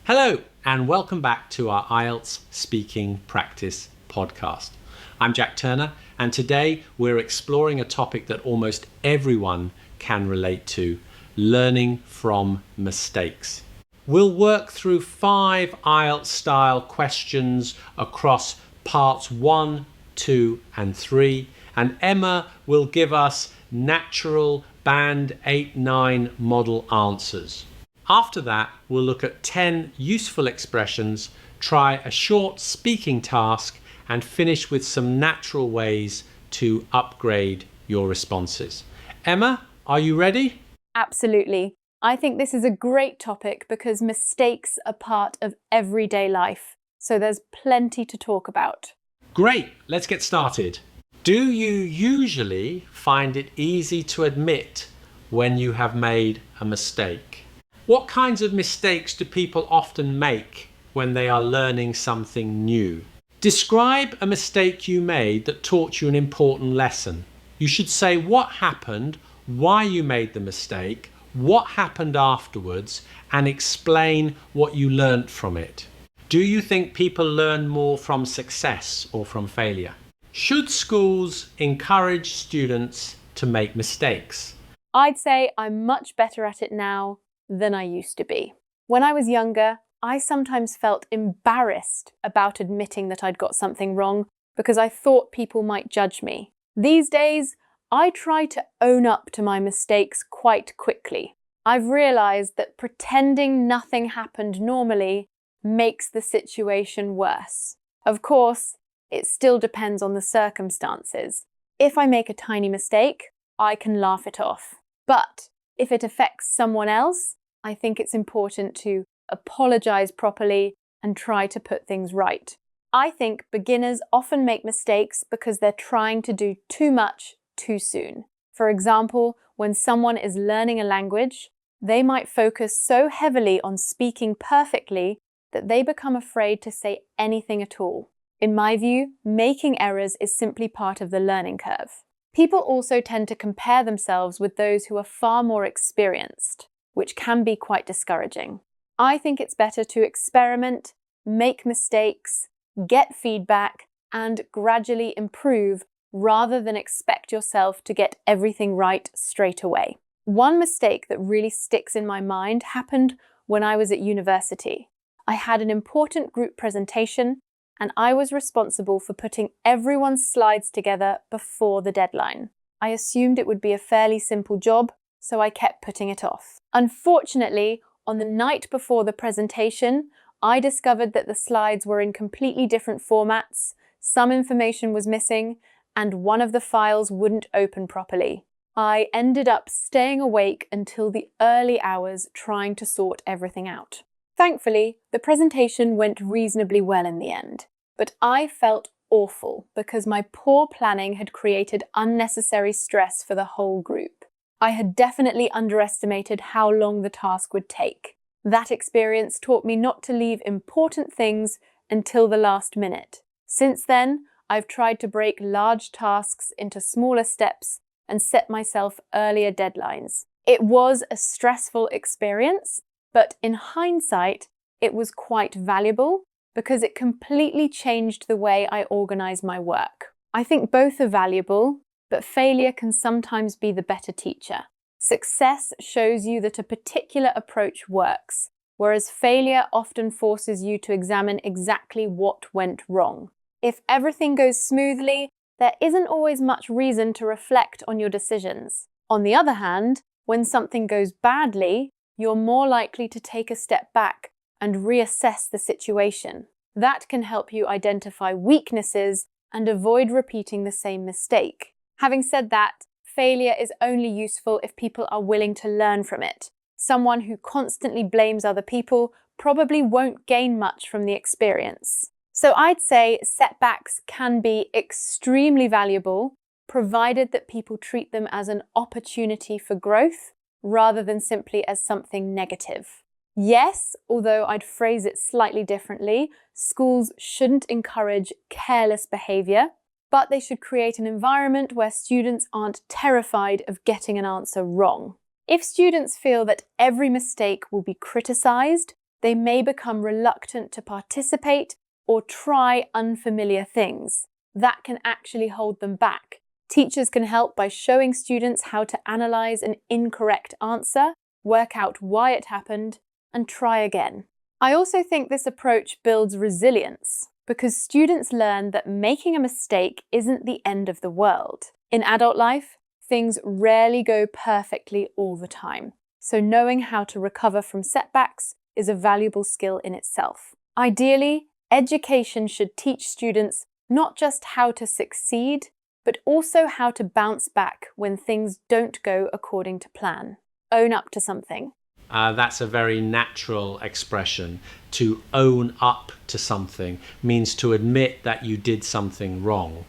Hello, and welcome back to our IELTS Speaking Practice podcast. I'm Jack Turner, and today we're exploring a topic that almost everyone can relate to: learning from mistakes. We'll work through 5 IELTS-style questions across parts 1, 2, and 3, and Emma will give us natural Band 8-9 model answers. After that, we'll look at 10 useful expressions, try a short speaking task, and finish with some natural ways to upgrade your responses. Emma, are you ready? Absolutely. I think this is a great topic because mistakes are part of everyday life, so there's plenty to talk about. Great, let's get started. Do you usually find it easy to admit when you have made a mistake? What kinds of mistakes do people often make when they are learning something new? Describe a mistake you made that taught you an important lesson. You should say what happened, why you made the mistake, what happened afterwards, and explain what you learnt from it. Do you think people learn more from success or from failure? Should schools encourage students to make mistakes? I'd say I'm much better at it now than I used to be. When I was younger, I sometimes felt embarrassed about admitting that I'd got something wrong because I thought people might judge me. These days, I try to own up to my mistakes quite quickly. I've realized that pretending nothing happened normally makes the situation worse. Of course, it still depends on the circumstances. If I make a tiny mistake, I can laugh it off. But if it affects someone else, I think it's important to apologize properly and try to put things right. I think beginners often make mistakes because they're trying to do too much too soon. For example, when someone is learning a language, they might focus so heavily on speaking perfectly that they become afraid to say anything at all. In my view, making errors is simply part of the learning curve. People also tend to compare themselves with those who are far more experienced, which can be quite discouraging. I think it's better to experiment, make mistakes, get feedback, and gradually improve rather than expect yourself to get everything right straight away. One mistake that really sticks in my mind happened when I was at university. I had an important group presentation, and I was responsible for putting everyone's slides together before the deadline. I assumed it would be a fairly simple job, so I kept putting it off. Unfortunately, on the night before the presentation, I discovered that the slides were in completely different formats, some information was missing, and one of the files wouldn't open properly. I ended up staying awake until the early hours trying to sort everything out. Thankfully, the presentation went reasonably well in the end, but I felt awful because my poor planning had created unnecessary stress for the whole group. I had definitely underestimated how long the task would take. That experience taught me not to leave important things until the last minute. Since then, I've tried to break large tasks into smaller steps and set myself earlier deadlines. It was a stressful experience, but in hindsight, it was quite valuable because it completely changed the way I organize my work. I think both are valuable, but failure can sometimes be the better teacher. Success shows you that a particular approach works, whereas failure often forces you to examine exactly what went wrong. If everything goes smoothly, there isn't always much reason to reflect on your decisions. On the other hand, when something goes badly, you're more likely to take a step back and reassess the situation. That can help you identify weaknesses and avoid repeating the same mistake. Having said that, failure is only useful if people are willing to learn from it. Someone who constantly blames other people probably won't gain much from the experience. So I'd say setbacks can be extremely valuable, provided that people treat them as an opportunity for growth rather than simply as something negative. Yes, although I'd phrase it slightly differently, schools shouldn't encourage careless behavior, but they should create an environment where students aren't terrified of getting an answer wrong. If students feel that every mistake will be criticized, They may become reluctant to participate or try unfamiliar things. That can actually hold them back. Teachers can help by showing students how to analyze an incorrect answer, work out why it happened, and try again. I also think this approach builds resilience because students learn that making a mistake isn't the end of the world. In adult life, things rarely go perfectly all the time. So knowing how to recover from setbacks is a valuable skill in itself. Ideally, education should teach students not just how to succeed, but also how to bounce back when things don't go according to plan. Own up to something. That's a very natural expression. To own up to something means to admit that you did something wrong.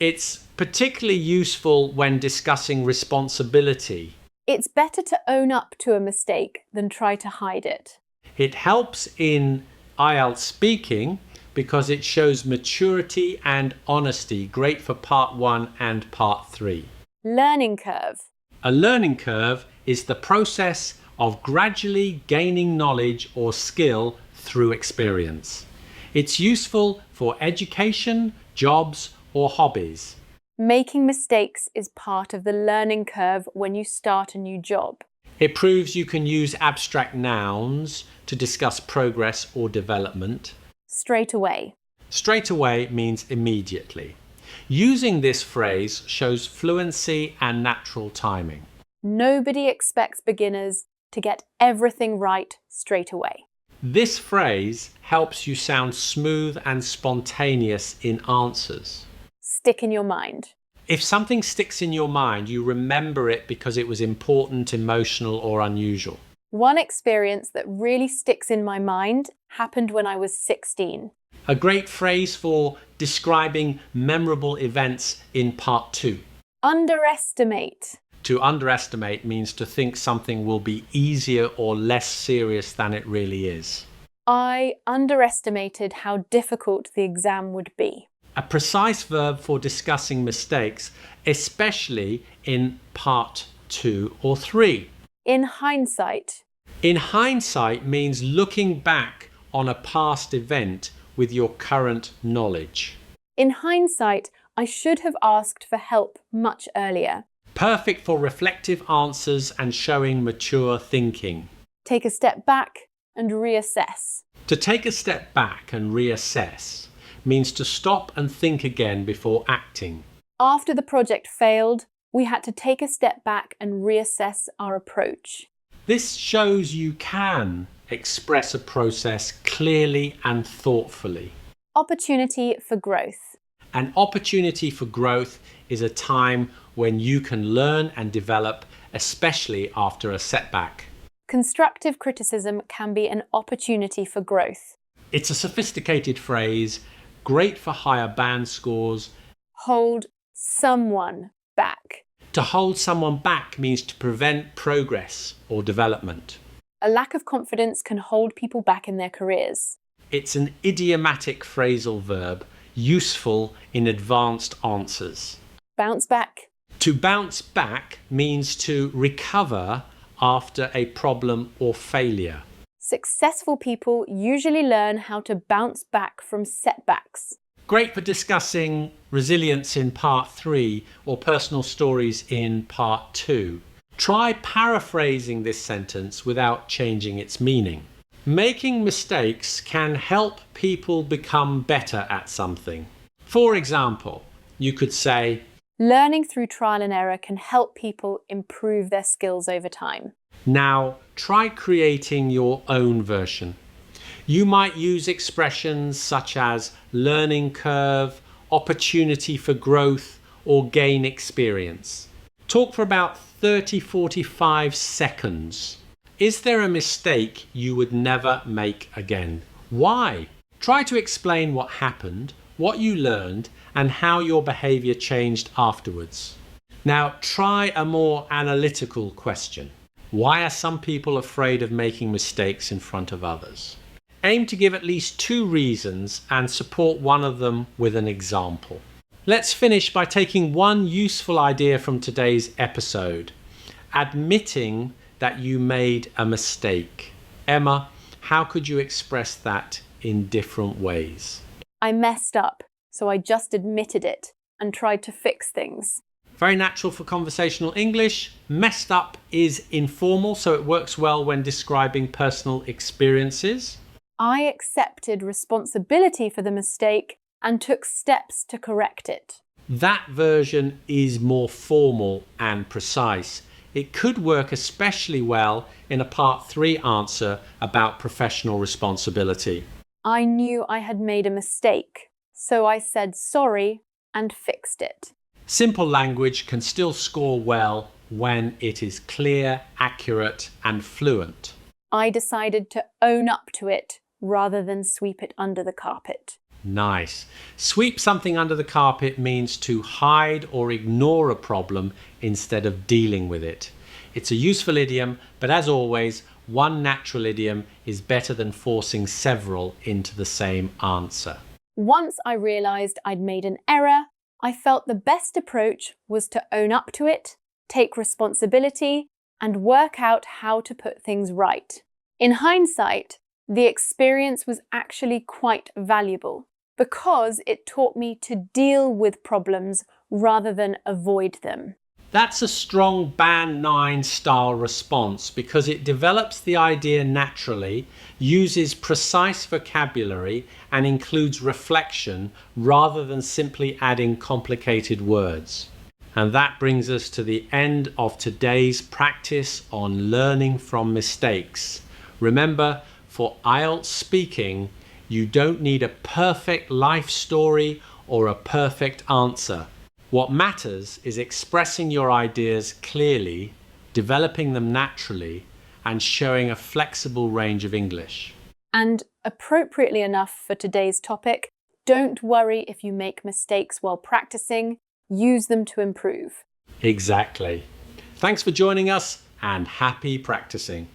It's particularly useful when discussing responsibility. It's better to own up to a mistake than try to hide it. It helps in IELTS speaking because it shows maturity and honesty, great for part 1 and part 3. Learning curve. A learning curve is the process of gradually gaining knowledge or skill through experience. It's useful for education, jobs, or hobbies. Making mistakes is part of the learning curve when you start a new job. It proves you can use abstract nouns to discuss progress or development. Straight away. Straight away means immediately. Using this phrase shows fluency and natural timing. Nobody expects beginners to get everything right straight away. This phrase helps you sound smooth and spontaneous in answers. Stick in your mind. If something sticks in your mind, you remember it because it was important, emotional, or unusual. One experience that really sticks in my mind happened when I was 16. A great phrase for describing memorable events in part 2. Underestimate. To underestimate means to think something will be easier or less serious than it really is. I underestimated how difficult the exam would be. A precise verb for discussing mistakes, especially in part 2 or 3. In hindsight. In hindsight means looking back on a past event with your current knowledge. In hindsight, I should have asked for help much earlier. Perfect for reflective answers and showing mature thinking. Take a step back and reassess. To take a step back and reassess means to stop and think again before acting. After the project failed, we had to take a step back and reassess our approach. This shows you can express a process clearly and thoughtfully. Opportunity for growth. An opportunity for growth is a time when you can learn and develop, especially after a setback. Constructive criticism can be an opportunity for growth. It's a sophisticated phrase, great for higher band scores. Hold someone back. To hold someone back means to prevent progress or development. A lack of confidence can hold people back in their careers. It's an idiomatic phrasal verb, useful in advanced answers. Bounce back. To bounce back means to recover after a problem or failure. Successful people usually learn how to bounce back from setbacks. Great for discussing resilience in part 3 or personal stories in part 2. Try paraphrasing this sentence without changing its meaning. Making mistakes can help people become better at something. For example, you could say, learning through trial and error can help people improve their skills over time. Now, try creating your own version. You might use expressions such as learning curve, opportunity for growth, or gain experience. Talk for about 30-45 seconds. Is there a mistake you would never make again? Why? Try to explain what happened, what you learned, and how your behavior changed afterwards. Now, try a more analytical question. Why are some people afraid of making mistakes in front of others? Aim to give at least 2 reasons and support one of them with an example. Let's finish by taking one useful idea from today's episode. Admitting that you made a mistake. Emma, how could you express that in different ways? I messed up, so I just admitted it and tried to fix things. Very natural for conversational English. Messed up is informal, so it works well when describing personal experiences. I accepted responsibility for the mistake and took steps to correct it. That version is more formal and precise. It could work especially well in a part 3 answer about professional responsibility. I knew I had made a mistake, so I said sorry and fixed it. Simple language can still score well when it is clear, accurate, and fluent. I decided to own up to it rather than sweep it under the carpet. Nice. Sweep something under the carpet means to hide or ignore a problem instead of dealing with it. It's a useful idiom, but as always, one natural idiom is better than forcing several into the same answer. Once I realised I'd made an error, I felt the best approach was to own up to it, take responsibility, and work out how to put things right. In hindsight, the experience was actually quite valuable because it taught me to deal with problems rather than avoid them. That's a strong Band 9 style response because it develops the idea naturally, uses precise vocabulary, and includes reflection rather than simply adding complicated words. And that brings us to the end of today's practice on learning from mistakes. Remember, for IELTS speaking, you don't need a perfect life story or a perfect answer. What matters is expressing your ideas clearly, developing them naturally, and showing a flexible range of English. And appropriately enough for today's topic, don't worry if you make mistakes while practicing. Use them to improve. Exactly. Thanks for joining us and happy practicing.